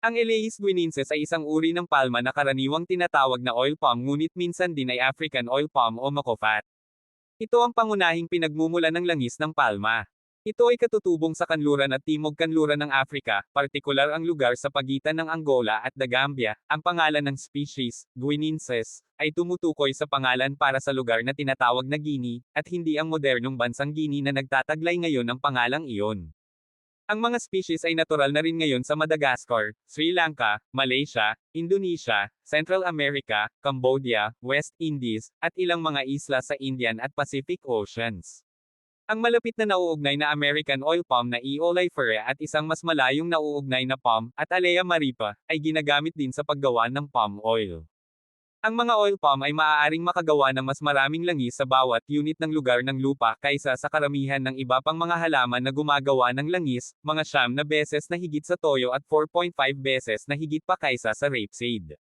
Ang Elaeis guineensis ay isang uri ng palma na karaniwang tinatawag na oil palm ngunit minsan din ay African oil palm o makofat. Ito ang pangunahing pinagmumulan ng langis ng palma. Ito ay katutubong sa kanluran at timog kanluran ng Afrika, partikular ang lugar sa pagitan ng Angola at The Gambia. Ang pangalan ng species, guineensis, ay tumutukoy sa pangalan para sa lugar na tinatawag na Guinea, at hindi ang modernong bansang Guinea na nagtataglay ngayon ng pangalang iyon. Ang mga species ay natural na rin ngayon sa Madagascar, Sri Lanka, Malaysia, Indonesia, Central America, Cambodia, West Indies, at ilang mga isla sa Indian at Pacific Oceans. Ang malapit na nauugnay na American oil palm na E. oleifera at isang mas malayong nauugnay na palm, at Alea maripa, ay ginagamit din sa paggawa ng palm oil. Ang mga oil palm ay maaaring makagawa ng mas maraming langis sa bawat unit ng lugar ng lupa kaysa sa karamihan ng iba pang mga halaman na gumagawa ng langis, mga 9 na beses na higit sa toyo at 4.5 beses na higit pa kaysa sa rapeseed.